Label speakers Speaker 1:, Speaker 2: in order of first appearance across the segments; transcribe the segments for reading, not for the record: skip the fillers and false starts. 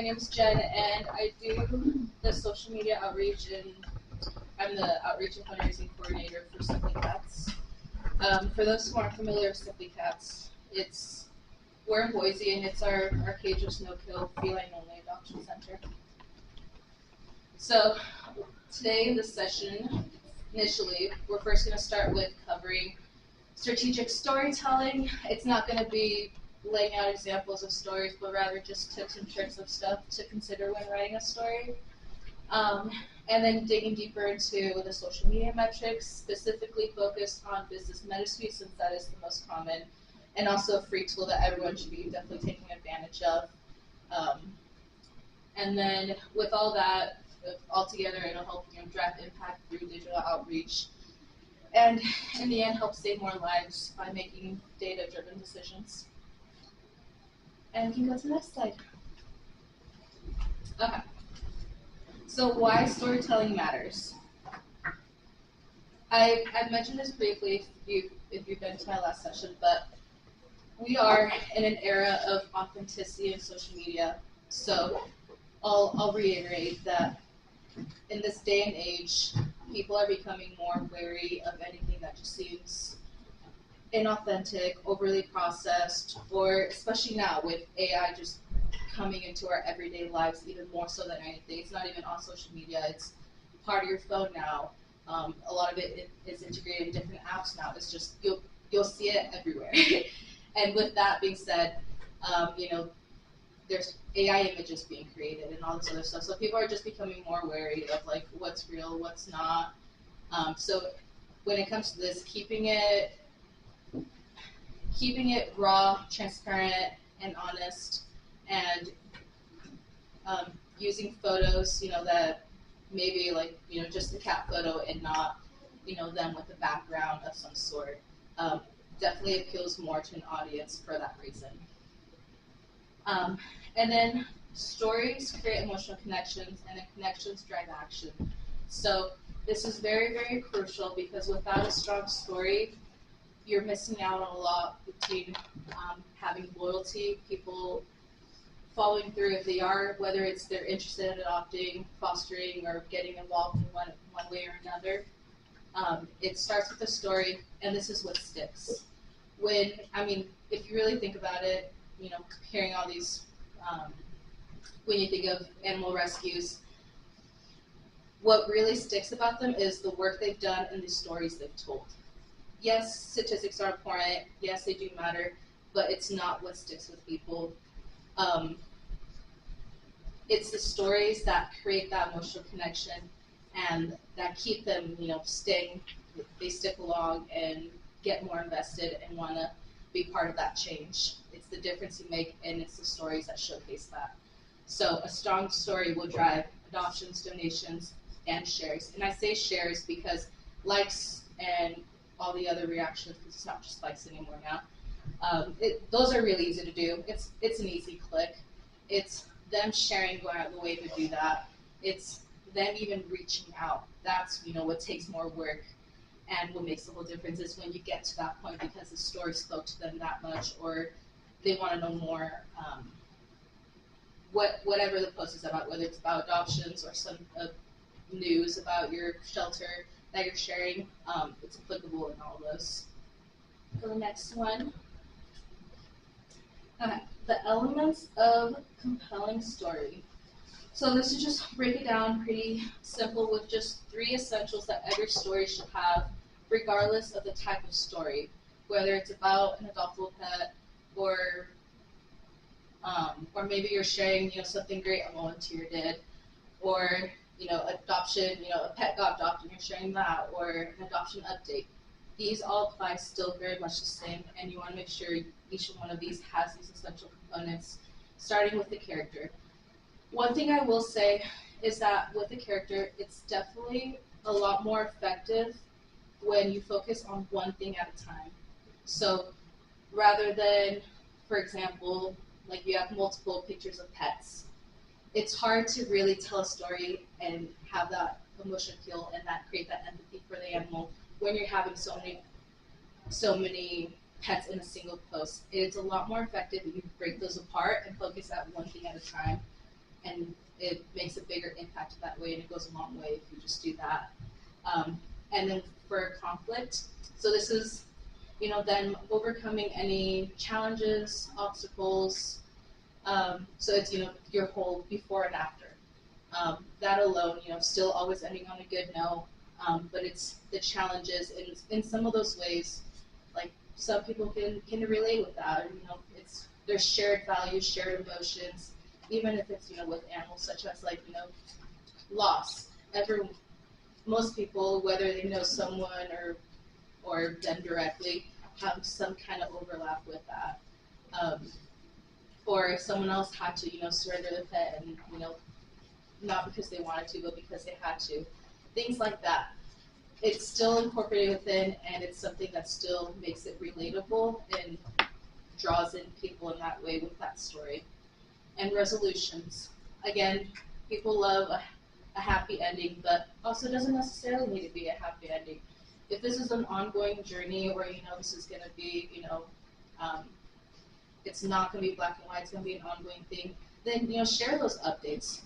Speaker 1: name is Jen, and I do the social media outreach, and I'm the outreach and fundraising coordinator for Simply Cats. For those who aren't familiar with Simply Cats, we're in Boise, and it's our cageless, no-kill, feline-only adoption center. So today in this session, initially, we're first going to start with covering strategic storytelling. It's not going to be laying out examples of stories, but rather just tips and tricks of stuff to consider when writing a story. And then digging deeper into the social media metrics, specifically focused on business MetaSuite, since that is the most common, and also a free tool that everyone should be definitely taking advantage of. And then with all that, all together, it'll help drive impact through digital outreach, and in the end, help save more lives by making data-driven decisions. And we can go to the next slide. Okay. So why storytelling matters. I've mentioned this briefly if you've been to my last session, but we are in an era of authenticity in social media. So I'll reiterate that in this day and age, people are becoming more wary of anything that just seems inauthentic, overly processed, or especially now with AI just coming into our everyday lives even more so than anything. It's not even on social media, it's part of your phone now. A lot of it is integrated in different apps now. It's just, you'll see it everywhere. And with that being said, there's AI images being created and all this other stuff. So people are just becoming more wary of like what's real, what's not. So when it comes to this, keeping it raw, transparent, and honest, and using photos, that maybe like, just a cat photo and not, them with a background of some sort, definitely appeals more to an audience for that reason. And then stories create emotional connections, and then connections drive action. So this is very, very crucial, because without a strong story, you're missing out on a lot between having loyalty, people following through if they are, whether it's they're interested in adopting, fostering, or getting involved in one way or another. It starts with a story, and this is what sticks. If you really think about it, hearing all these, when you think of animal rescues, what really sticks about them is the work they've done and the stories they've told. Yes, statistics are important. Yes, they do matter, but it's not what sticks with people. It's the stories that create that emotional connection and that keep them, they stick along and get more invested and want to be part of that change. It's the difference you make, and it's the stories that showcase that. So a strong story will drive adoptions, donations, and shares. And I say shares because likes and all the other reactions, because it's not just likes anymore now. Those are really easy to do. It's an easy click. It's them sharing, going out of the way to do that. It's them even reaching out. That's what takes more work, and what makes the whole difference is when you get to that point, because the story spoke to them that much, or they want to know more. Whatever the post is about, whether it's about adoptions or some news about your shelter that you're sharing, it's applicable in all of those. For the next one. Okay, the elements of compelling story. So this is just break it down pretty simple with just 3 essentials that every story should have, regardless of the type of story, whether it's about an adoptable pet or maybe you're sharing, something great a volunteer did, or adoption, a pet got adopted and you're sharing that, or an adoption update. These all apply still very much the same, and you want to make sure each one of these has these essential components, starting with the character. One thing I will say is that with the character, it's definitely a lot more effective when you focus on one thing at a time. So rather than, for example, like you have multiple pictures of pets, it's hard to really tell a story and have that emotional appeal and that create that empathy for the animal when you're having so many pets in a single post. It's a lot more effective if you break those apart and focus at one thing at a time. and it makes a bigger impact that way, and it goes a long way if you just do that. And then for conflict, so this is, then overcoming any challenges, obstacles. So it's, your whole before and after. That alone, still always ending on a good note. But it's the challenges in some of those ways, like some people can relate with that. It's their shared values, shared emotions, even if it's, with animals such as like, loss. Most people, whether they know someone or them directly, have some kind of overlap with that. Or if someone else had to, surrender the pet and, not because they wanted to, but because they had to. Things like that. It's still incorporated within, and it's something that still makes it relatable and draws in people in that way with that story. And resolutions. Again, people love a happy ending, but also doesn't necessarily need to be a happy ending. If this is an ongoing journey, or this is going to be, um, it's not going to be black and white, it's going to be an ongoing thing, then share those updates.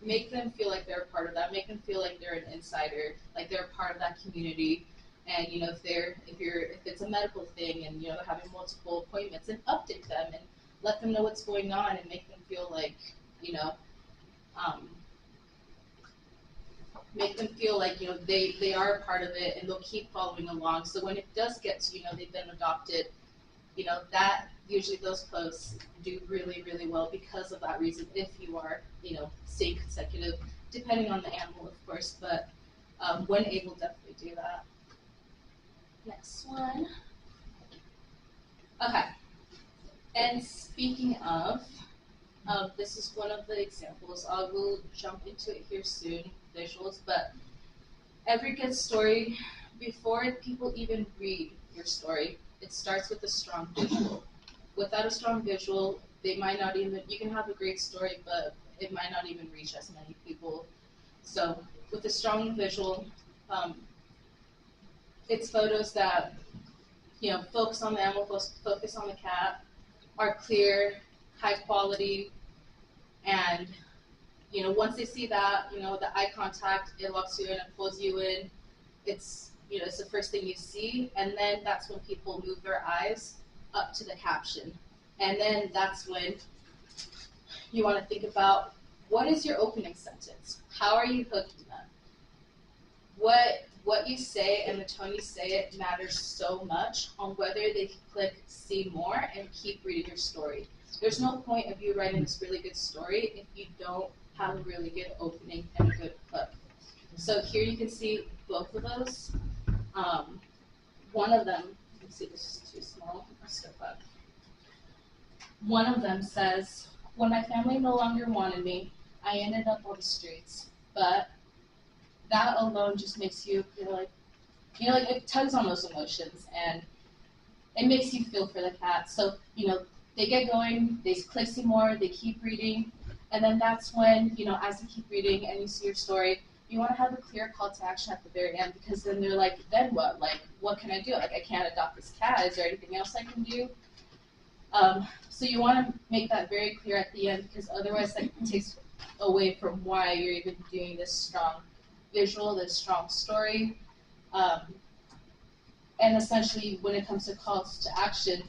Speaker 1: Make them feel like they're a part of that. Make them feel like they're an insider, like they're a part of that community. And if it's a medical thing, and they're having multiple appointments, and update them and let them know what's going on, and make them feel like um, they are a part of it, and they'll keep following along. So when it does get to they've been adopted, that usually those posts do really, really well because of that reason, if you are, staying consecutive, depending on the animal, of course, but when able, definitely do that. Next one. Okay. And speaking of, this is one of the examples. I will jump into it here soon, visuals, but every good story, before people even read your story, it starts with a strong visual. Without a strong visual, they might not even, you can have a great story, but it might not even reach as many people. So with a strong visual, it's photos that, focus on the animal, focus on the cat, are clear, high quality, and, once they see that, the eye contact, it locks you in and pulls you in. It's, it's the first thing you see, and then that's when people move their eyes up to the caption. And then that's when you want to think about, what is your opening sentence? How are you hooking them? What you say and the tone you say it matters so much on whether they click see more and keep reading your story. There's no point of you writing this really good story if you don't have a really good opening and a good hook. So here you can see both of those. One of them, let's see, this is too small. I'll step up. One of them says, "When my family no longer wanted me, I ended up on the streets." But that alone just makes you feel like, it tugs on those emotions, and it makes you feel for the cat. So, they get going, they click see more, they keep reading, and then that's when, as you keep reading and you see your story, you want to have a clear call to action at the very end, because then they're like, then what? Like, what can I do? Like, I can't adopt this cat. Is there anything else I can do? So you want to make that very clear at the end, because otherwise that takes away from why you're even doing this strong visual, this strong story. And essentially, when it comes to calls to action,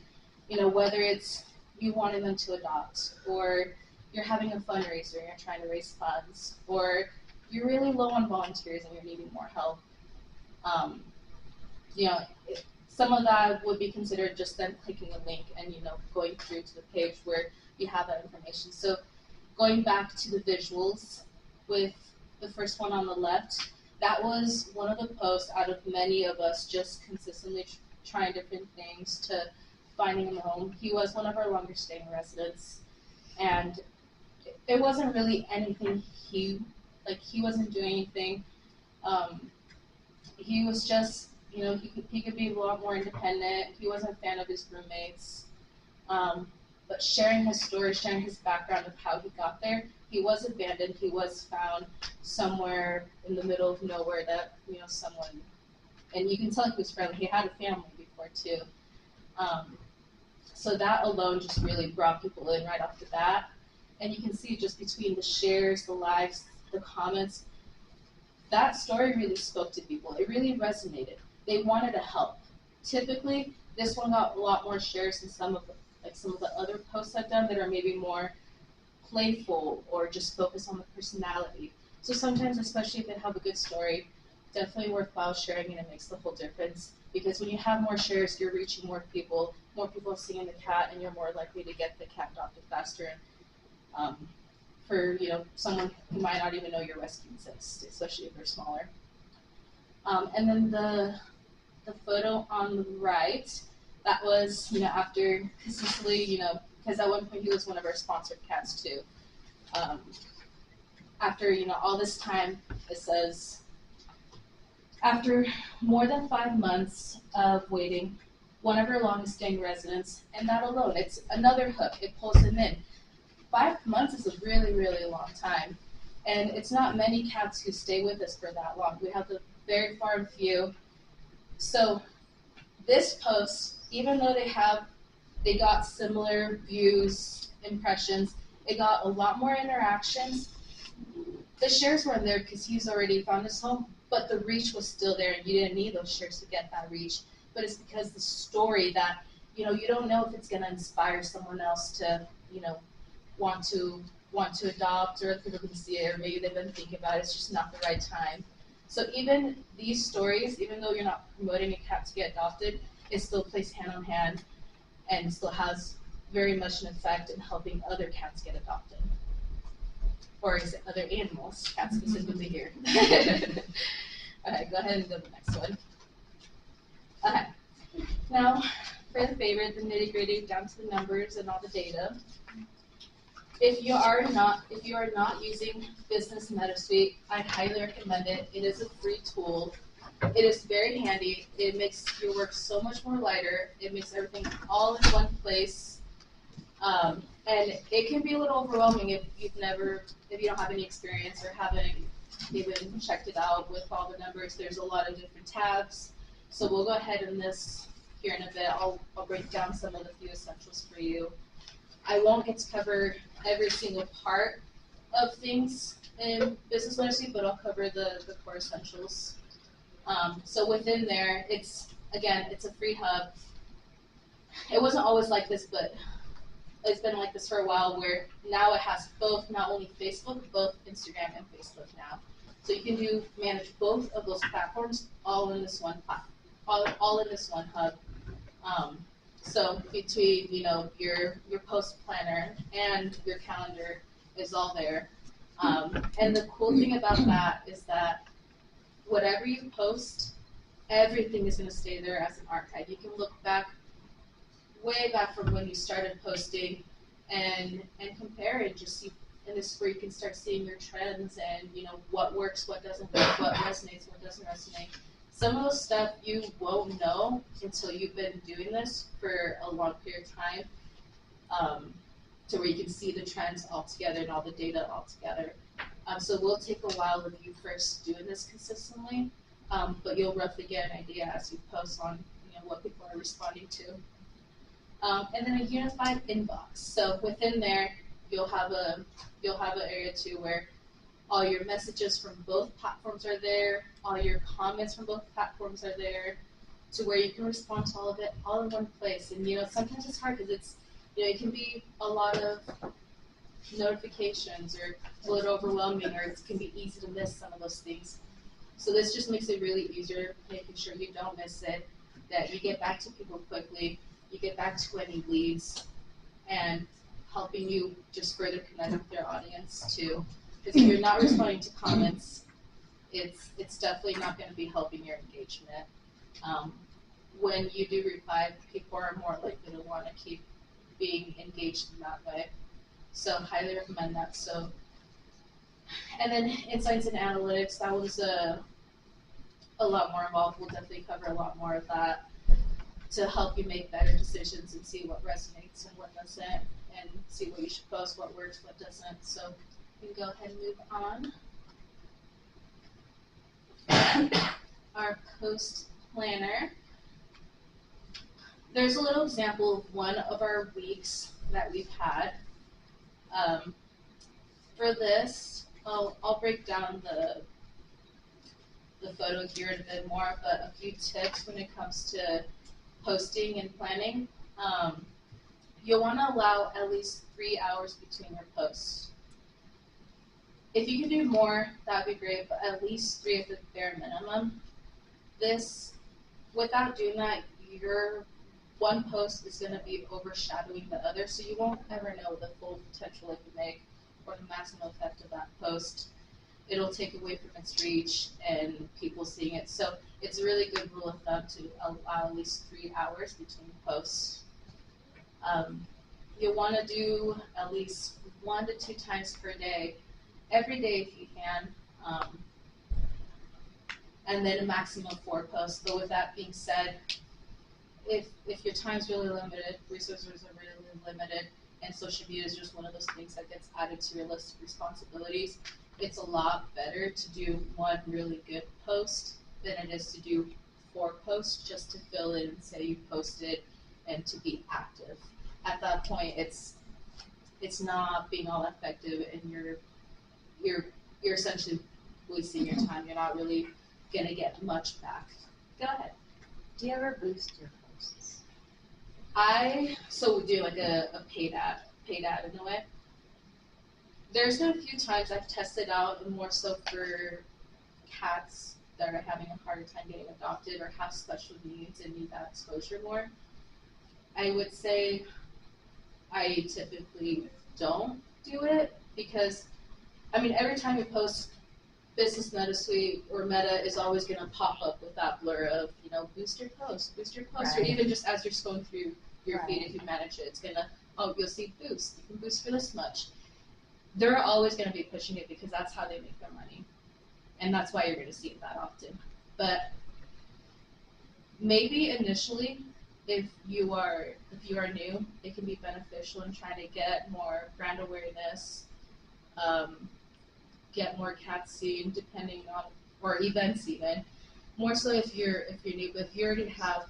Speaker 1: whether it's you wanting them to adopt, or you're having a fundraiser and you're trying to raise funds, or you're really low on volunteers and you're needing more help, some of that would be considered just them clicking a link and, going through to the page where you have that information. So going back to the visuals with the first one on the left, that was one of the posts out of many of us just consistently trying different things to finding him a home. He was one of our longer staying residents, and it wasn't really anything he wasn't doing anything. He was just, he could be a lot more independent. He wasn't a fan of his roommates. But sharing his story, sharing his background of how he got there, he was abandoned. He was found somewhere in the middle of nowhere that, someone, and you can tell he was friendly. He had a family before too. So that alone just really brought people in right off the bat. And you can see just between the shares, the likes, the comments, that story really spoke to people. It really resonated. They wanted to help. Typically, this one got a lot more shares than some of the other posts I've done that are maybe more playful or just focus on the personality. So sometimes, especially if they have a good story, definitely worthwhile sharing, and it makes the whole difference. Because when you have more shares, you're reaching more people are seeing the cat, and you're more likely to get the cat adopted faster. For someone who might not even know you're rescuing, especially if they're smaller. And then the photo on the right, that was after consistently because at one point he was one of our sponsored cats too. After all this time, it says, after more than 5 months of waiting, one of our longest staying residents, and that alone, it's another hook, it pulls them in. 5 months is a really, really long time, and it's not many cats who stay with us for that long. We have the very far and few. So this post, even though they got similar views, impressions, it got a lot more interactions. The shares weren't there because he's already found his home, but the reach was still there, and you didn't need those shares to get that reach. But it's because the story that, you don't know if it's going to inspire someone else to, want to adopt, or if they're going to see it, or maybe they've been thinking about it, it's just not the right time. So even these stories, even though you're not promoting a cat to get adopted, it still plays hand in hand and still has very much an effect in helping other cats get adopted. Or is it other animals? Cats specifically here. Okay, go ahead and go to the next one. Okay, now for the favorite, the nitty gritty, down to the numbers and all the data. If you are not using Business MetaSuite, I highly recommend it. It is a free tool. It is very handy. It makes your work so much more lighter. It makes everything all in one place. And it can be a little overwhelming if you don't have any experience or haven't even checked it out with all the numbers. There's a lot of different tabs. So we'll go ahead in this here in a bit. I'll break down some of the few essentials for you. I won't get to cover every single part of things in Business MetaSuite, but I'll cover the core essentials. So within there, it's a free hub. It wasn't always like this, but it's been like this for a while, where now it has both, not only Facebook, both Instagram and Facebook now. So you can manage both of those platforms all in this one all in this one hub. So between your post planner and your calendar is all there. And the cool thing about that is that whatever you post, everything is going to stay there as an archive. You can look way back from when you started posting and compare it. Just see, and this is where you can start seeing your trends and what works, what doesn't work, what resonates, what doesn't resonate. Some of those stuff you won't know until you've been doing this for a long period of time, to where you can see the trends all together and all the data all together. So it will take a while if you first doing this consistently, but you'll roughly get an idea as you post on what people are responding to. And then a unified inbox. So within there, you'll have an area too where all your messages from both platforms are there, all your comments from both platforms are there, to where you can respond to all of it all in one place. And sometimes it's hard because it's it can be a lot of notifications, or it's a little overwhelming, or it can be easy to miss some of those things. So this just makes it really easier, making sure you don't miss it, that you get back to people quickly, you get back to any leads, and helping you just further connect with your audience too. Because if you're not responding to comments, it's definitely not going to be helping your engagement. When you do reply, people are more likely to want to keep being engaged in that way. So highly recommend that. So, and then insights and analytics, that was a lot more involved. We'll definitely cover a lot more of that to help you make better decisions and see what resonates and what doesn't, and see what you should post, what works, what doesn't. So we can go ahead and move on. Our post planner. There's a little example of one of our weeks that we've had. For this, I'll break down the photo here in a bit more, but a few tips when it comes to posting and planning. Um, you'll want to allow at least 3 hours between your posts. If you can do more, that would be great, but at least 3 at the bare minimum. This, without doing that, your one post is going to be overshadowing the other, so you won't ever know the full potential it can make or the maximum effect of that post. It'll take away from its reach and people seeing it. So it's a really good rule of thumb to allow at least 3 hours between posts. You'll want to do at least 1 to 2 times per day, every day if you can, and then a maximum of 4 posts. But with that being said, if your time's really limited, resources are really limited, and social media is just one of those things that gets added to your list of responsibilities, it's a lot better to do 1 really good post than it is to do 4 posts just to fill in and say you posted and to be active. At that point, it's not being all effective, and you're essentially wasting your time. You're not really gonna get much back. Go ahead.
Speaker 2: Do you ever boost your posts?
Speaker 1: So we do like a paid ad in a way. There's been a few times I've tested out, and more so for cats that are having a harder time getting adopted or have special needs and need that exposure more. I would say I typically don't do it because, I mean, every time you post Business Meta Suite or Meta is always going to pop up with that blur of, boost your post,
Speaker 2: Right.
Speaker 1: or even just as you're scrolling through your feed,
Speaker 2: Right.
Speaker 1: if you manage it, it's going to, you'll see boost, you can boost for this much. They're always going to be pushing it because that's how they make their money. And that's why you're going to see it that often. But maybe initially, if you are new, it can be beneficial in trying to get more brand awareness, get more cats seen, depending on, or events even. More so if you're new, but if you already have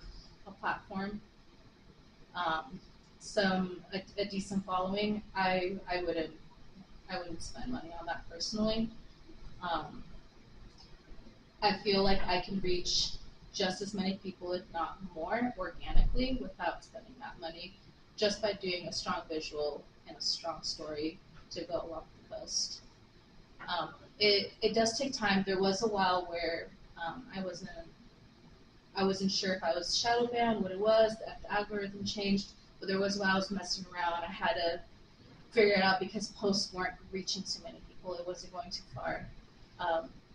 Speaker 1: a platform, a decent following, I wouldn't spend money on that personally. I feel like I can reach just as many people, if not more, organically without spending that money, just by doing a strong visual and a strong story to go along with the post. It does take time. There was a while where I wasn't sure if I was shadow banned, what it was, the algorithm changed, but there was a while I was messing around. I had to figure it out because posts weren't reaching too many people. It wasn't going too far.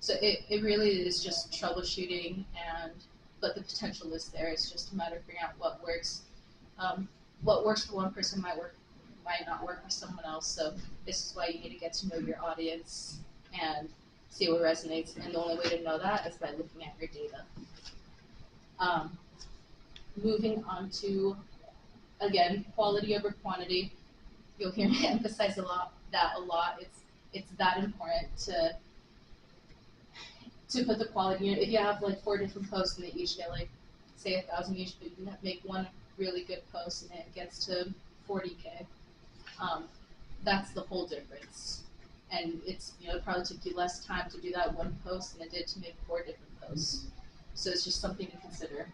Speaker 1: So it really is just troubleshooting, but the potential is there. It's just a matter of figuring out what works. What works for one person might not work for someone else. So this is why you need to get to know your audience and see what resonates. And the only way to know that is by looking at your data. Moving on to, again, quality over quantity. You'll hear me emphasize a lot. It's that important to put the quality in. If you have like 4 different posts and they each get like, say 1,000 each, but you make one really good post and it gets to 40K, that's the whole difference. And it probably took you less time to do that one post than it did to make 4 different posts. So it's just something to consider.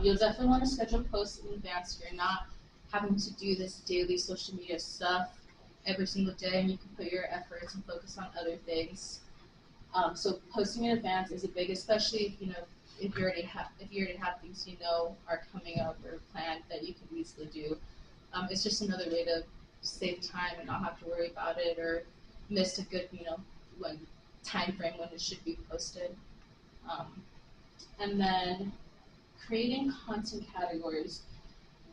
Speaker 1: You'll definitely want to schedule posts in advance. You're not having to do this daily social media stuff every single day, and you can put your efforts and focus on other things. So posting in advance is a big, especially if you already have things are coming up or planned that you can easily do. It's just another way to save time and not have to worry about it or miss a good when time frame when it should be posted. And then creating content categories.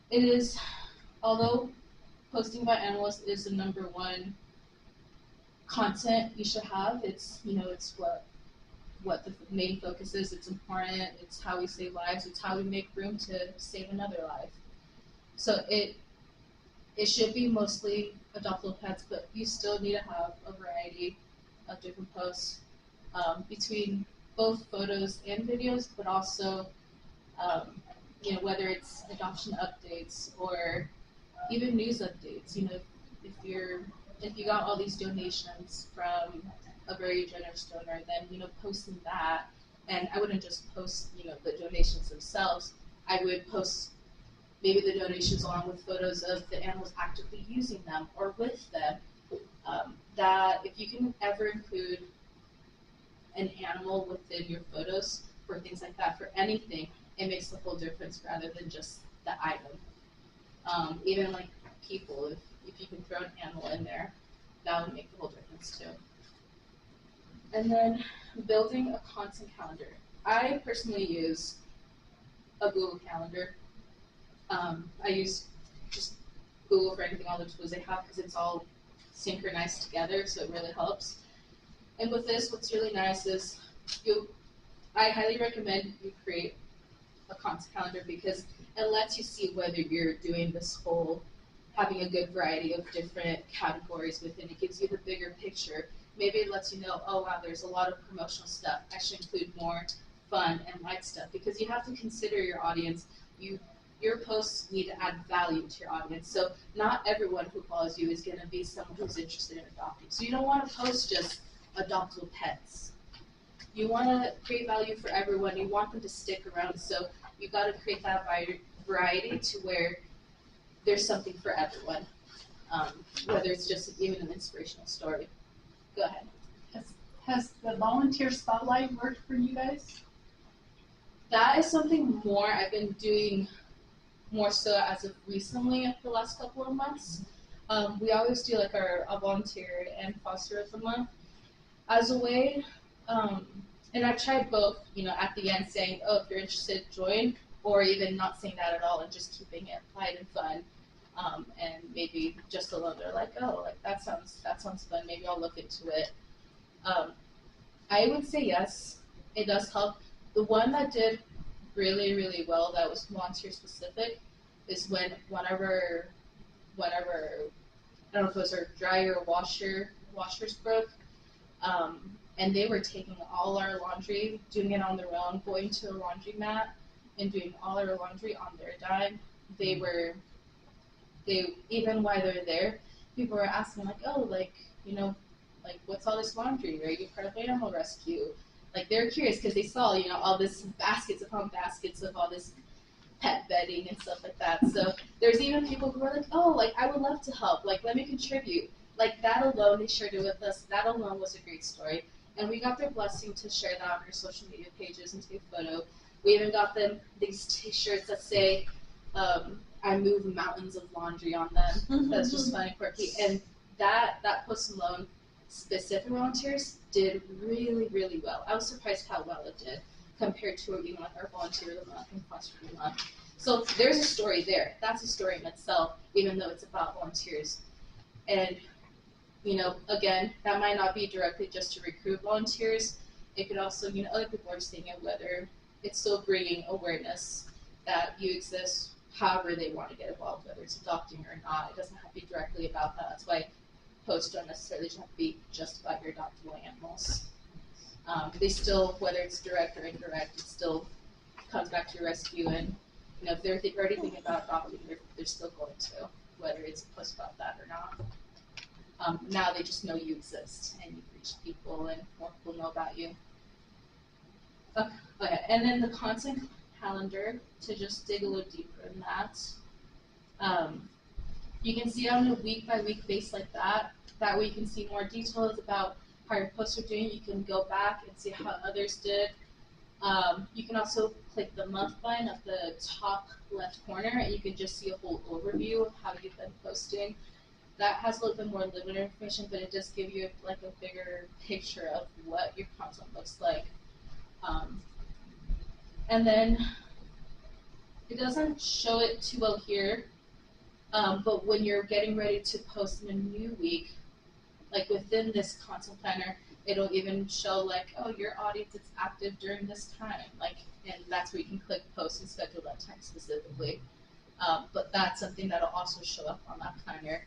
Speaker 1: It is, although posting about animals is the #1 content you should have, it's what the main focus is. It's important. It's how we save lives. It's how we make room to save another life. So it should be mostly adoptable pets, but you still need to have a variety of different posts between both photos and videos, but also whether it's adoption updates or even news updates. If you're if you got all these donations from a very generous donor, then, you know, posting that, and I wouldn't just post, you know, the donations themselves, I would post maybe the donations along with photos of the animals actively using them or with them. That if you can ever include an animal within your photos for things like that, for anything, it makes the whole difference rather than just the item. Even like people, if you can throw an animal in there, that would make the whole difference too. And then building a content calendar. I personally use a Google Calendar. I use just Google for anything, all the tools they have, because it's all synchronized together, so it really helps. And with this, what's really nice is I highly recommend you create a content calendar because it lets you see whether you're doing this whole, having a good variety of different categories within. It gives you the bigger picture. Maybe it lets you know, oh wow, there's a lot of promotional stuff. I should include more fun and light stuff because you have to consider your audience. Your posts need to add value to your audience. So not everyone who follows you is going to be someone who's interested in adopting. So you don't want to post just adoptable pets. You want to create value for everyone. You want them to stick around. So you got to create that variety to where there's something for everyone, whether it's just even an inspirational story. Go ahead.
Speaker 3: Has the volunteer spotlight worked for you guys?
Speaker 1: That is something more I've been doing more so as of recently, the last couple of months. We always do like a volunteer and foster of the month as a way, and I've tried both, you know, at the end saying, oh, if you're interested, join, or even not saying that at all and just keeping it light and fun. And maybe just alone, they're like, oh, like that sounds fun. Maybe I'll look into it. I would say yes, it does help. The one that did really, really well, that was volunteer specific, is when whenever I don't know if it was our dryer or washers broke, and they were taking all our laundry, doing it on their own, going to a laundromat and doing all our laundry on their dime. They even while they're there, people were asking like, oh, like, you know, like what's all this laundry? Are you part of animal rescue? Like they're curious because they saw, you know, all this baskets upon baskets of all this pet bedding and stuff like that. So there's even people who are like, oh, like I would love to help. Like let me contribute. Like that alone, they shared it with us. That alone was a great story. And we got their blessing to share that on our social media pages and take a photo. We even got them these T-shirts that say, I move mountains of laundry on them. That's just fun and quirky. And that post alone, specific volunteers did really, really well. I was surprised how well it did compared to even like our volunteer of the month and foster of the month. So there's a story there. That's a story in itself, even though it's about volunteers. And you know, again, that might not be directly just to recruit volunteers. It could also, you know, other people are seeing it, whether it's still bringing awareness that you exist, however they want to get involved, whether it's adopting or not. It doesn't have to be directly about that. That's why posts don't necessarily have to be just about your adoptable animals. They still, whether it's direct or indirect, it still comes back to your rescue. And you know, if they're already thinking about adopting, they're still going to, whether it's a post about that or not. Now they just know you exist and you've reached people and more people know about you. Okay, and then the content calendar, to just dig a little deeper in that. You can see it on a week by week basis like that. That way you can see more details about how your posts are doing. You can go back and see how others did. You can also click the month button at the top left corner and you can just see a whole overview of how you've been posting. That has a little bit more limited information, but it does give you like a bigger picture of what your content looks like. And then it doesn't show it too well here, but when you're getting ready to post in a new week, like within this content planner, it'll even show like, oh, your audience is active during this time, like, and that's where you can click post and schedule that time specifically. But that's something that'll also show up on that planner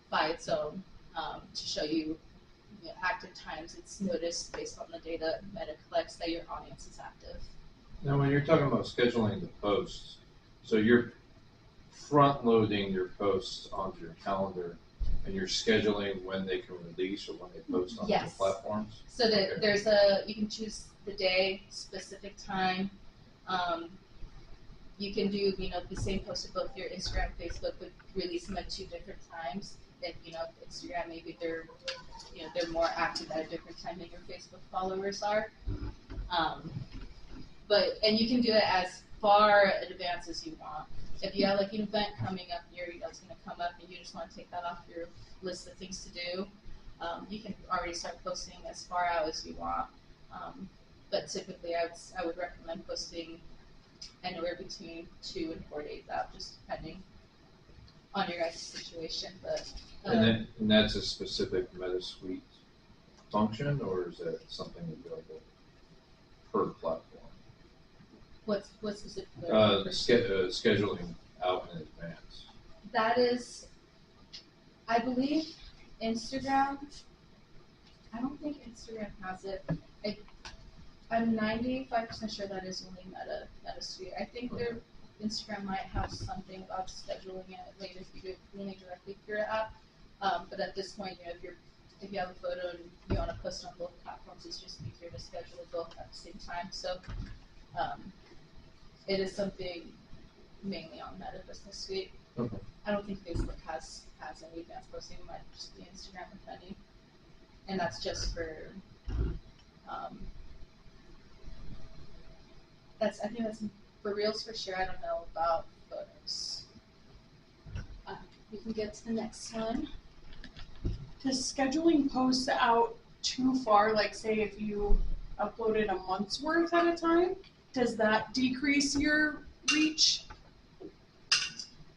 Speaker 1: by its own, to show you, active times. It's noticed based on the data Meta collects that your audience is active.
Speaker 4: Now, when you're talking about scheduling the posts, so you're front loading your posts onto your calendar And you're scheduling when they can release or when they post on the
Speaker 1: Yes.
Speaker 4: platforms?
Speaker 1: So that
Speaker 4: Okay.
Speaker 1: you can choose the day, specific time. You can do, the same post to both your Instagram, Facebook, but release them at 2 different times. If, Instagram, maybe they're more active at a different time than your Facebook followers are. And you can do it as far in advance as you want. If you have like an event coming up here, it's going to come up and you just want to take that off your list of things to do, you can already start posting as far out as you want. But typically I would recommend posting anywhere between 2 and 4 days out, just depending on your guys' situation. But
Speaker 4: And that's a specific MetaSuite function, or is that something available per platform?
Speaker 1: what's specifically
Speaker 4: Scheduling out in advance.
Speaker 1: that is, I believe, Instagram. I don't think Instagram has it. I'm 95% sure that is only MetaSuite. I think their Instagram might have something about scheduling it later if you do only directly through your app. But at this point, if you have a photo and you want to post it on both platforms, it's just easier to schedule it both at the same time. So it is something mainly on Meta Business Suite.
Speaker 4: Okay.
Speaker 1: I don't think Facebook has any advanced posting. It might just be Instagram, if any. And that's just for I think that's for Reels for sure. I don't know about photos. We can get to the next one.
Speaker 3: Does scheduling posts out too far, like say if you uploaded a month's worth at a time, does that decrease your reach?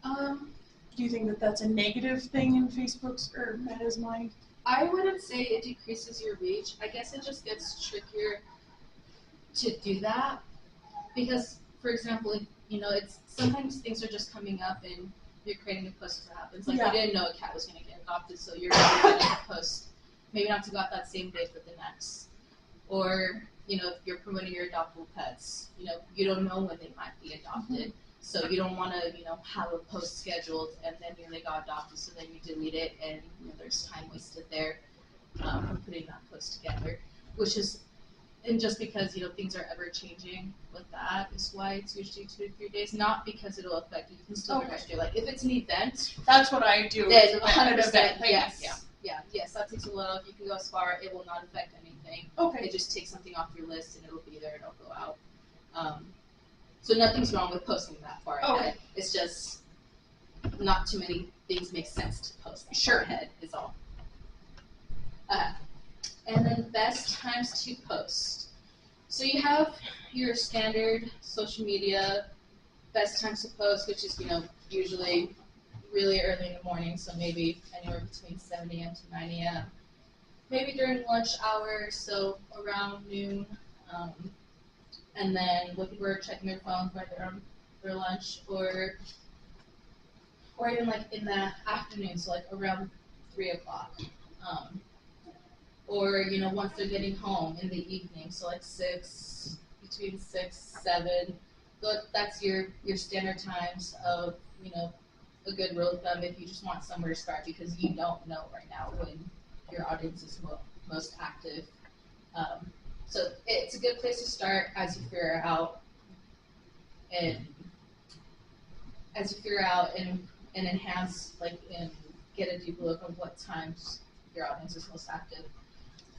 Speaker 3: Do you think that that's a negative thing in Facebook's or Meta's mind?
Speaker 1: I wouldn't say it decreases your reach. I guess it just gets trickier to do that because, for example, it's sometimes things are just coming up and you're creating a post as it happens. Like you didn't know a cat was going to get adopted, so you're going to post maybe not to go out that same day, but the next. Or if you're promoting your adoptable pets, you don't know when they might be adopted. So you don't want to, have a post scheduled and then they got adopted, so then you delete it and there's time wasted there from putting that post together, and just because things are ever changing with that is why it's usually 2 to 3 days. Not because it'll affect you. You can still register. Like if it's an event,
Speaker 3: that's what I do.
Speaker 1: Then 100%, yes, yes, that takes a little. If you can go as far, it will not affect anything.
Speaker 3: Okay.
Speaker 1: It just takes something off your list and it'll be there and it'll go out. So nothing's wrong with posting that far ahead. It's just not too many things make sense to post that far ahead is all. And then best times to post. So you have your standard social media best times to post, which is usually really early in the morning, so maybe anywhere between 7 a.m. to 9 a.m. Maybe during lunch hour, so around noon. And then when people are checking their phones while they're on their lunch, or even like in the afternoon, so like around 3 o'clock. Or once they're getting home in the evening, so like between 6, 7. But that's your standard times of a good rule of thumb if you just want somewhere to start, because you don't know right now when your audience is most active. So it's a good place to start as you figure out and enhance and get a deep look of what times your audience is most active.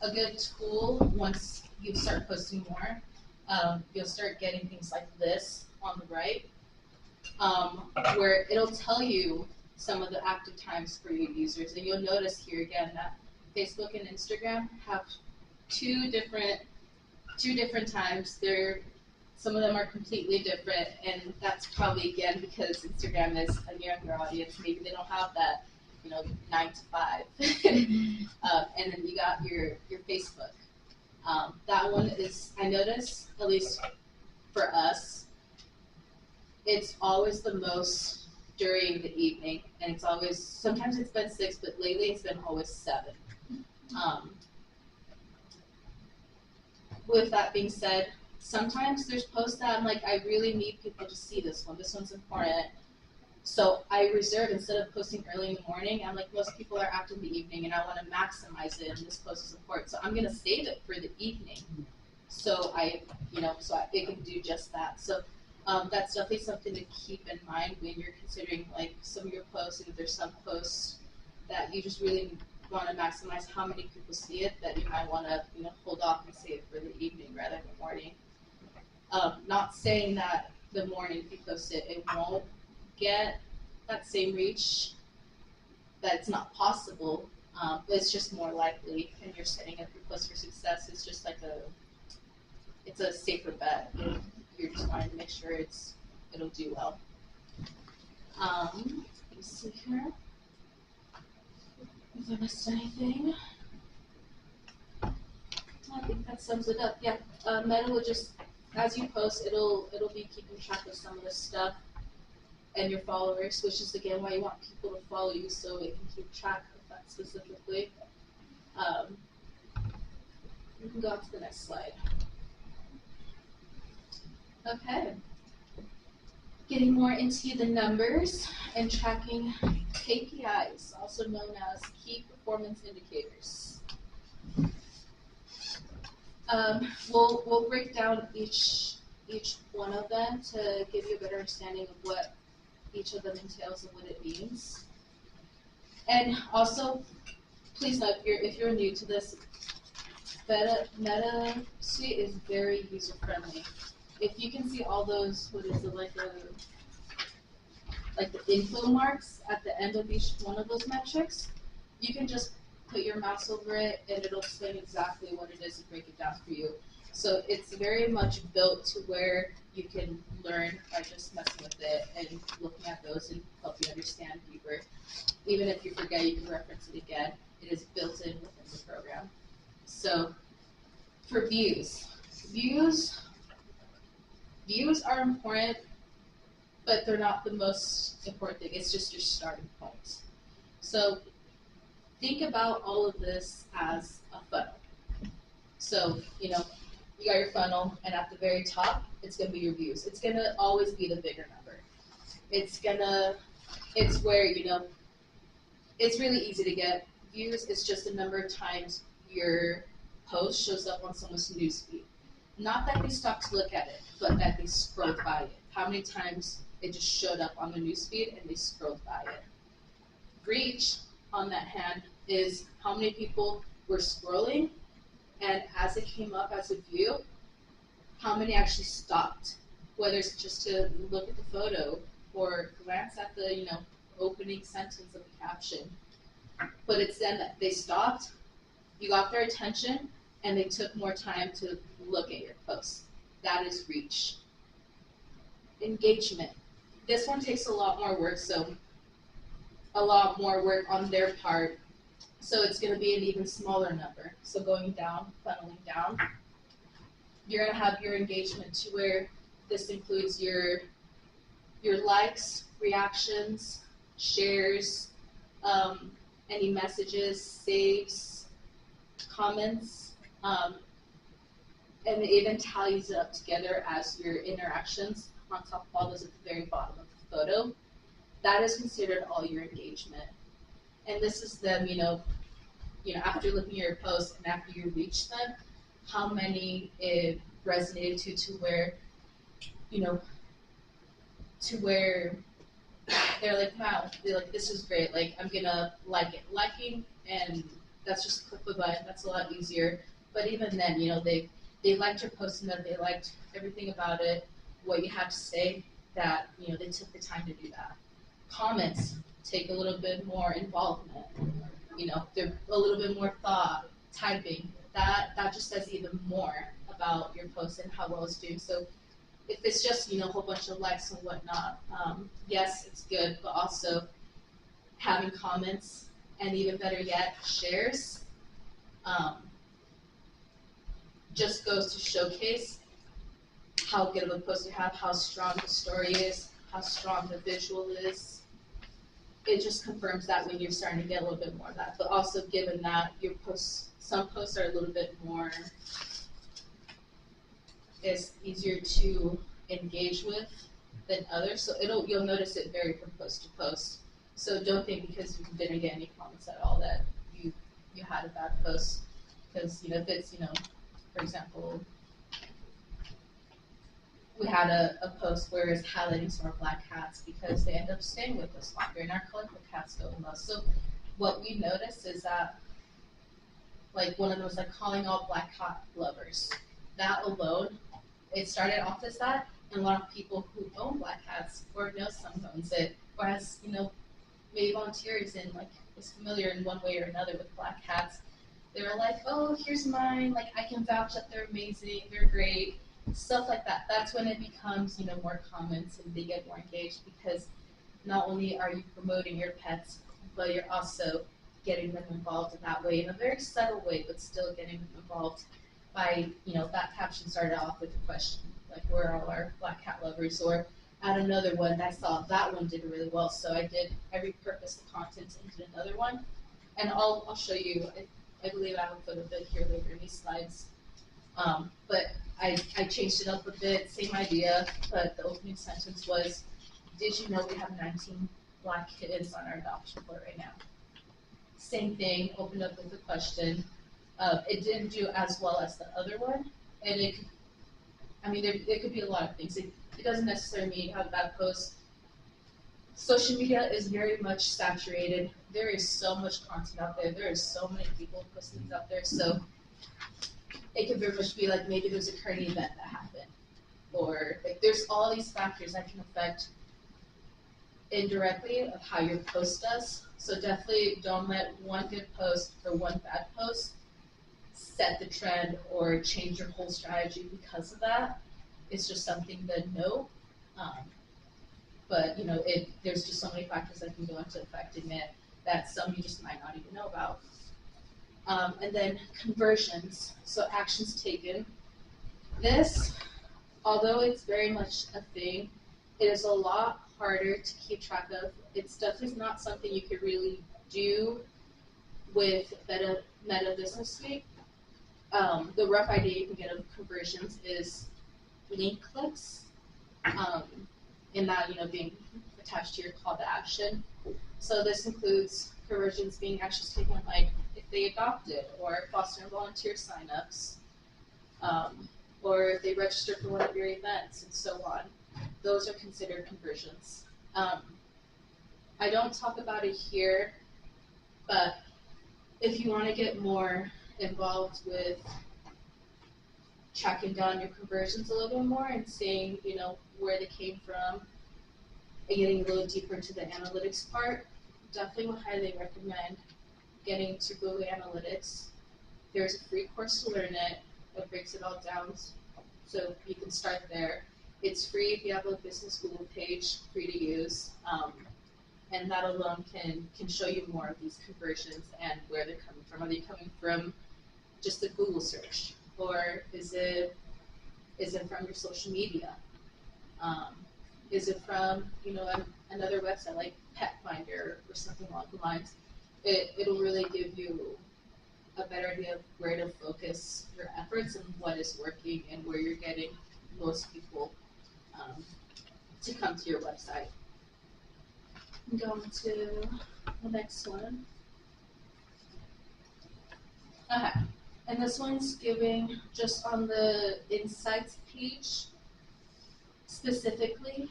Speaker 1: A good tool, once you start posting more, you'll start getting things like this on the right, where it'll tell you some of the active times for your users. And you'll notice here again that Facebook and Instagram have two different times. Some of them are completely different, and that's probably again because Instagram is a younger audience. Maybe they don't have that 9 to 5. And then you got your Facebook. That one is, I notice, at least for us, it's always the most during the evening, and it's always, sometimes it's been 6, but lately it's been always 7. With that being said, sometimes there's posts that I'm like, I really need people to see this one. This one's important. So I reserve, instead of posting early in the morning, I'm like, most people are active in the evening and I want to maximize it in this post support. So I'm going to save it for the evening. So it can do just that. So that's definitely something to keep in mind when you're considering like some of your posts, and if there's some posts that you just really want to maximize how many people see it, that you might want to, hold off and save it for the evening rather than the morning. Not saying that the morning, if you post it, it won't get that same reach, that it's not possible, but it's just more likely, and you're setting up your post for success. It's just like it's a safer bet. You're just wanting to make sure it'll do well. Let me see here. If I missed anything. I think that sums it up. Yeah, Meta will just, as you post, it'll be keeping track of some of this stuff and your followers, which is again why you want people to follow you, so it can keep track of that specifically. We can go on to the next slide. Okay. Getting more into the numbers and tracking KPIs, also known as key performance indicators. We'll break down each one of them to give you a better understanding of what each of them entails and what it means. And also, please note, if you're new to this, Meta Suite is very user friendly. If you can see all those, what is it, like the info marks at the end of each one of those metrics, you can just put your mouse over it and it'll explain exactly what it is and break it down for you. So it's very much built to where you can learn by just messing with it and looking at those and help you understand deeper. Even if you forget, you can reference it again. It is built in within the program. So for views are important, but they're not the most important thing. It's just your starting point. So think about all of this as a funnel. So, you got your funnel, and at the very top, it's going to be your views. It's going to always be the bigger number. It's where, it's really easy to get views. It's just the number of times your post shows up on someone's newsfeed. Not that they stopped to look at it, but that they scrolled by it. How many times it just showed up on the newsfeed and they scrolled by it. Reach, on that hand, is how many people were scrolling, and as it came up as a view, how many actually stopped, whether it's just to look at the photo or glance at the opening sentence of the caption. But it's then that they stopped, you got their attention, and they took more time to look at your post. That is reach. Engagement. This one takes a lot more work, on their part. So it's going to be an even smaller number. So going down, funneling down, you're going to have your engagement to where this includes your likes, reactions, shares, any messages, saves, comments, and it even tallies it up together as your interactions on top of all those at the very bottom of the photo. That is considered all your engagement. And this is them, after looking at your post and after you reach them, how many it resonated to where, to where they're like, wow, this is great, like, I'm gonna like it. Liking, and that's just click the button, that's a lot easier. But even then, they liked your post and that they liked everything about it, what you had to say, that, they took the time to do that. Comments take a little bit more involvement. They're a little bit more thought, typing. That just says even more about your post and how well it's doing. So if it's just, a whole bunch of likes and whatnot, yes, it's good, but also having comments and even better yet, shares, just goes to showcase how good of a post you have, how strong the story is, how strong the visual is. It just confirms that when you're starting to get a little bit more of that. But also given that your posts, some posts are a little bit more, it's easier to engage with, than others. So you'll notice it vary from post to post. So don't think because you didn't get any comments at all that you had a bad post. Because if it's for example, we had a post where it's highlighting some more black cats because they end up staying with us longer, and our colorful cats go the most. So what we noticed is that like one of those like calling all black cat lovers. That alone, it started off as that, and a lot of people who own black cats or know someone who owns it, or has maybe volunteers and like is familiar in one way or another with black cats. They were like, oh, here's mine. Like I can vouch that they're amazing, they're great, stuff like that. That's when it becomes more comments and they get more engaged because not only are you promoting your pets, but you're also getting them involved in that way, in a very subtle way, but still getting them involved by, that caption started off with a question, like, where are all our black cat lovers? Or at another one, I saw that one did really well, so I repurposed the content and did another one. And I'll show you, I believe I will put a bit here later in these slides. But I changed it up a bit, same idea, but the opening sentence was, did you know we have 19 black kittens on our adoption board right now? Same thing, opened up with a question. It didn't do as well as the other one, and it could be a lot of things. It doesn't necessarily mean you have a bad post. Social media is very much saturated. There is so much content out there. There is so many people posting things out there. So it could very much be like maybe there's a current event that happened, or like there's all these factors that can affect indirectly of how your post does. So definitely don't let one good post or one bad post set the trend or change your whole strategy because of that. It's just something to know. But there's just so many factors that can go into affecting it that some you just might not even know about. And then conversions, so actions taken. This, although it's very much a thing, it is a lot harder to keep track of. It's definitely not something you could really do with Meta Business Suite. The rough idea you can get of conversions is link clicks, and that being attached to your call to action. So this includes conversions being actions taken, like if they adopted, or foster and volunteer signups, or if they registered for one of your events, and so on. Those are considered conversions. I don't talk about it here, but if you want to get more involved with tracking down your conversions a little bit more and seeing, where they came from and getting a little deeper into the analytics part, definitely would highly recommend getting to Google Analytics. There's a free course to learn it that breaks it all down, so you can start there. It's free if you have a business Google page, free to use, and that alone can show you more of these conversions and where they're coming from. Are they coming from just a Google search, or is it from your social media? Is it from another website like Pet Finder or something along the lines? It'll really give you a better idea of where to focus your efforts and what is working and where you're getting most people to come to your website. I'm going to the next one. Okay, and this one's giving just on the insights page specifically,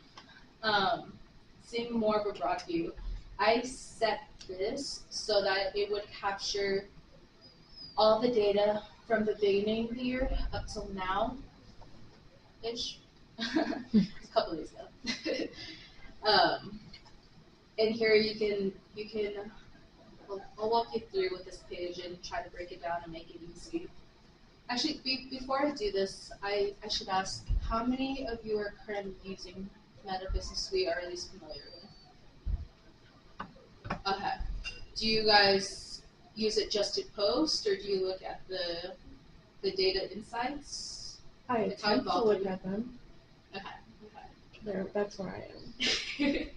Speaker 1: seeing more of a broad view. I set this so that it would capture all the data from the beginning of the year up till now-ish. It's a couple of days ago. And here you can I'll walk you through with this page and try to break it down and make it easy. Actually, before I do this, I should ask, how many of you are currently using Meta Business Suite, or at least familiar with? Okay. Do you guys use it just to post, or do you look at the data insights?
Speaker 5: I attempt to look at them.
Speaker 1: Okay.
Speaker 5: That's where I am.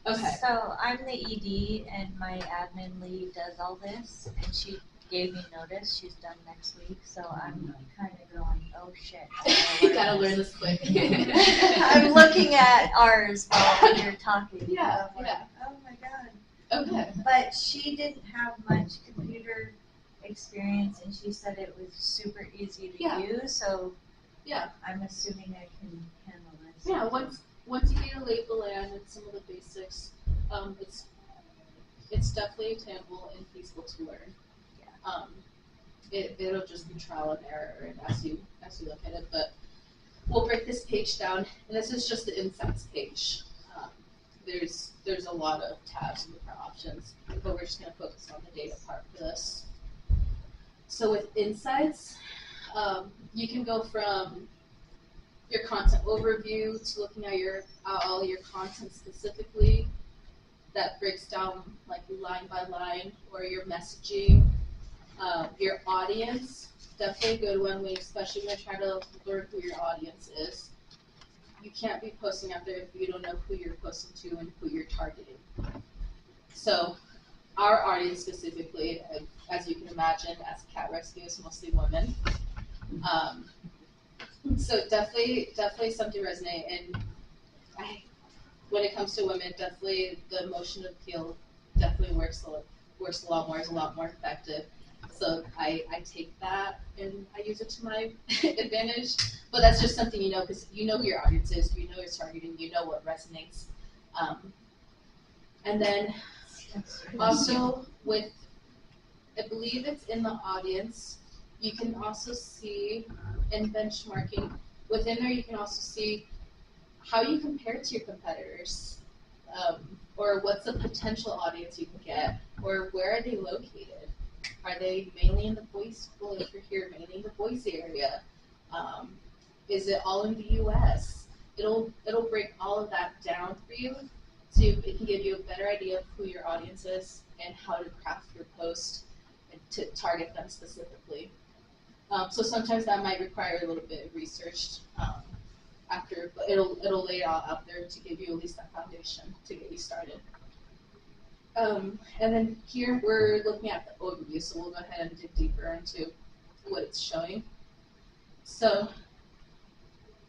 Speaker 1: Okay.
Speaker 2: So I'm the ED and my admin lead does all this, and she gave me notice. She's done next week, so I'm kind of going, oh shit.
Speaker 1: You gotta learn this quick.
Speaker 2: I'm looking at ours while you're talking.
Speaker 1: Yeah,
Speaker 2: I'm like,
Speaker 1: yeah.
Speaker 2: oh my god.
Speaker 1: Okay.
Speaker 2: But she didn't have much computer experience, and she said it was super easy to
Speaker 1: Yeah.
Speaker 2: use. So
Speaker 1: Yeah.
Speaker 2: I'm assuming I can handle this.
Speaker 1: Yeah, once you get a lay of the land and some of the basics, it's definitely attainable and feasible to learn.
Speaker 2: Yeah.
Speaker 1: It'll just be trial and error and as you look at it. But we'll break this page down, and this is just the insights page. There's a lot of tabs and different options, but we're just going to focus on the data part for this. So with insights, you can go from your content overview to looking at all your content specifically. That breaks down like line by line, or your messaging, your audience. Definitely a good one, especially when you're trying to learn who your audience is. You can't be posting out there if you don't know who you're posting to and who you're targeting. So our audience specifically, as you can imagine, as cat rescue, is mostly women. So definitely something to resonate. And when it comes to women, definitely the emotion appeal definitely works a lot more, is a lot more effective. So I take that and I use it to my advantage. But that's just something you know, because you know who your audience is, you know your targeting, you know what resonates. And then also with, I believe it's in the audience, you can also see in benchmarking, within there you can also see how you compare to your competitors, or what's the potential audience you can get, or where are they located? Are they mainly in the Boise, well, if you're here, mainly in the Boise area? Is it all in the U.S.? It'll break all of that down for you, so it can give you a better idea of who your audience is and how to craft your post and to target them specifically. So sometimes that might require a little bit of research after, but it'll lay it all out there to give you at least that foundation to get you started. And then here we're looking at the overview, so we'll go ahead and dig deeper into what it's showing. So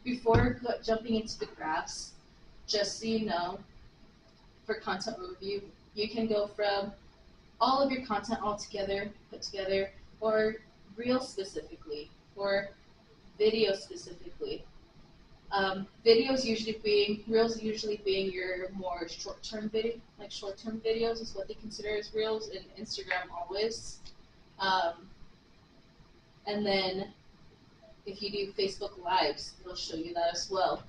Speaker 1: before jumping into the graphs, just so you know, for content overview, you can go from all of your content all together, put together, or reel specifically, or video specifically. Reels usually being your more short-term videos is what they consider as reels, and Instagram always. And then if you do Facebook Lives, it'll show you that as well.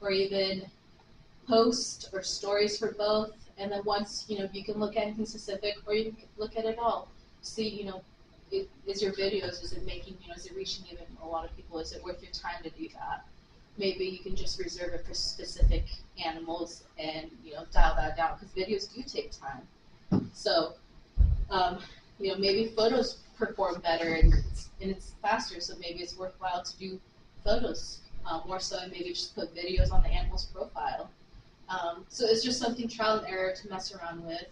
Speaker 1: Or even post or stories for both. And then once, you can look at anything specific, or you can look at it all. See, is your videos, is it making, is it reaching even a lot of people? Is it worth your time to do that? Maybe you can just reserve it for specific animals and, dial that down, because videos do take time. So, maybe photos perform better and it's faster, so maybe it's worthwhile to do photos more so, and maybe just put videos on the animal's profile. So it's just something trial and error to mess around with.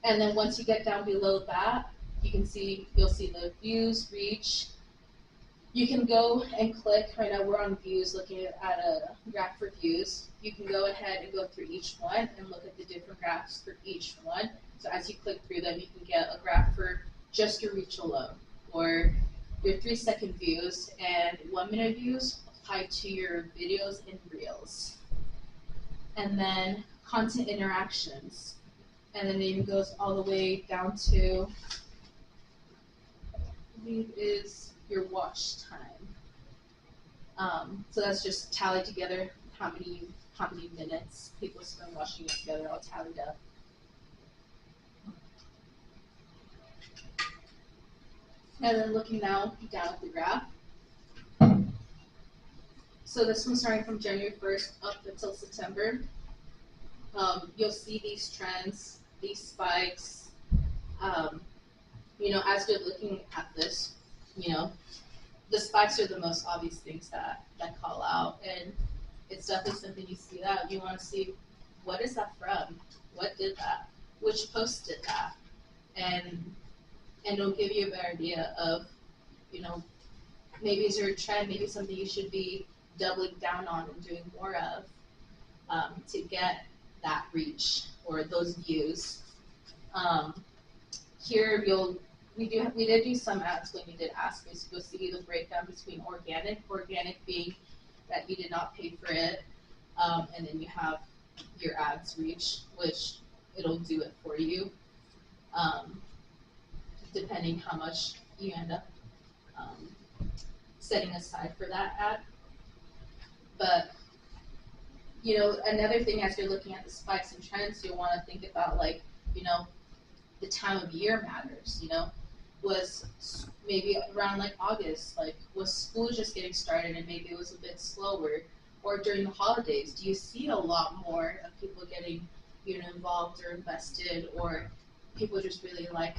Speaker 1: And then once you get down below that, you'll see the views, reach. You can go and click, right now we're on views, looking at a graph for views. You can go ahead and go through each one and look at the different graphs for each one. So as you click through them, you can get a graph for just your reach alone, or your 3-second views and 1-minute views applied to your videos and reels. And then content interactions. And then it even goes all the way down to, I believe, is your watch time. So that's just tallied together how many minutes people spend watching it together, all tallied up. And then looking now down at the graph. So this one's starting from January 1st up until September. You'll see these trends, these spikes. As you're looking at this, the spikes are the most obvious things that call out, and it's definitely something you see that you want to see, what is that from? What did that? which post did that, and it'll give you a better idea of, maybe is there a trend, maybe something you should be doubling down on and doing more of, to get that reach or those views. Here we did do some ads when you did ask me, so you'll see the breakdown between organic being that you did not pay for it, and then you have your ads reach, which it'll do it for you, depending how much you end up setting aside for that ad. But another thing, as you're looking at the spikes and trends, you'll want to think about the time of year matters. Was maybe around like August, like was school just getting started and maybe it was a bit slower, or during the holidays, do you see a lot more of people getting involved or invested, or people just really like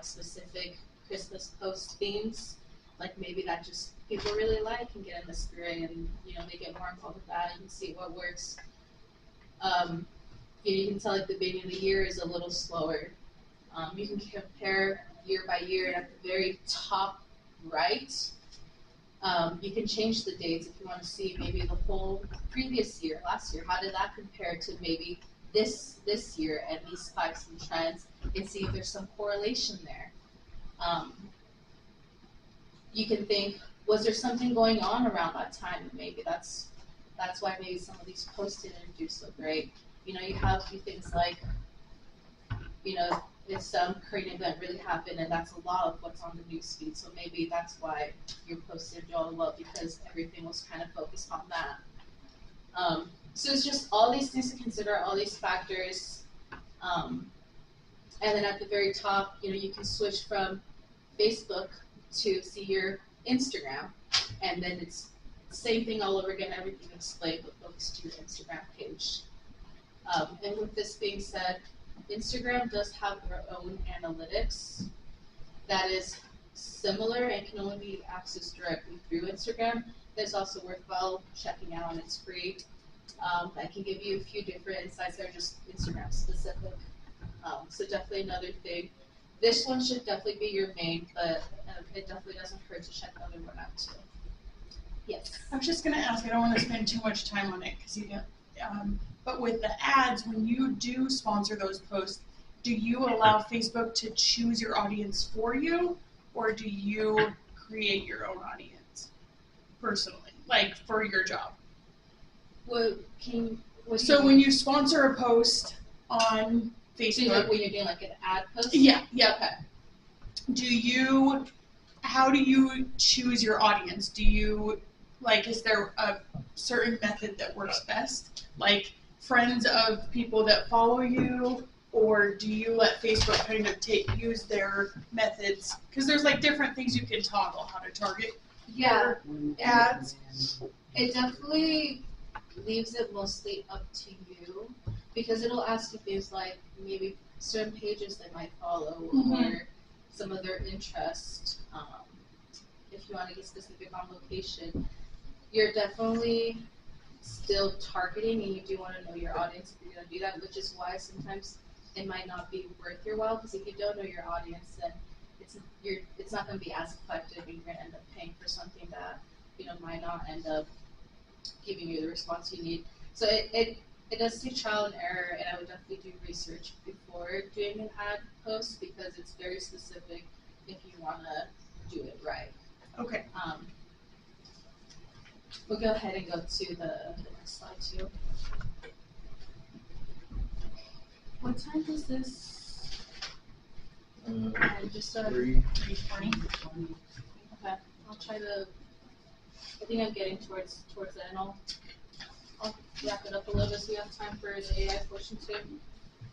Speaker 1: specific Christmas post themes, like maybe that just people really like and get in the spirit, and they get more involved with that, and you can see what works. You can tell like the beginning of the year is a little slower. You can compare year by year, and at the very top right, you can change the dates if you want to see maybe the whole previous year, last year, how did that compare to maybe this year, and these spikes and trends, and see if there's some correlation there. You can think, was there something going on around that time? Maybe that's why maybe some of these posts didn't do so great. You have a few things like, if some current event really happened, and that's a lot of what's on the news feed. So maybe that's why your post did all well, because everything was kind of focused on that. So it's just all these things to consider, all these factors. And then at the very top, you can switch from Facebook to see your Instagram, and then it's the same thing all over again, everything displayed, but focus to your Instagram page. And with this being said, Instagram does have their own analytics that is similar and can only be accessed directly through Instagram. That's also worthwhile checking out, and it's free. That can give you a few different insights that are just Instagram specific. So definitely another thing. This one should definitely be your main, but it definitely doesn't hurt to check the other one out too. Yes.
Speaker 3: I was just gonna ask, I don't wanna spend too much time on it, cause but with the ads, when you do sponsor those posts, do you allow Facebook to choose your audience for you, or do you create your own audience personally, like for your job? So when you sponsor a post on Facebook,
Speaker 1: when you're doing like an ad post?
Speaker 3: Yeah.
Speaker 1: Okay.
Speaker 3: How do you choose your audience? Do you, is there a certain method that works best? Like friends of people that follow you, or do you let Facebook kind of use their methods? Because there's different things you can toggle how to target your ads.
Speaker 1: It definitely leaves it mostly up to you, because it'll ask you things like maybe certain pages they might follow, or some of their interest. If you want to get specific on location, you're definitely still targeting, and you do want to know your audience if you're going to do that, which is why sometimes it might not be worth your while, because if you don't know your audience, then it's not going to be as effective, and you're going to end up paying for something that might not end up giving you the response you need. So it does take trial and error, and I would definitely do research before doing an ad post, because it's very specific if you want to do it right.
Speaker 3: Okay.
Speaker 1: We'll go ahead and go to the next slide too. What time is this? Just
Speaker 4: 3:20.
Speaker 1: 3:20. Okay, I'll try to. I think I'm getting towards the end. I'll wrap it up a little bit so we have time for the AI portion too.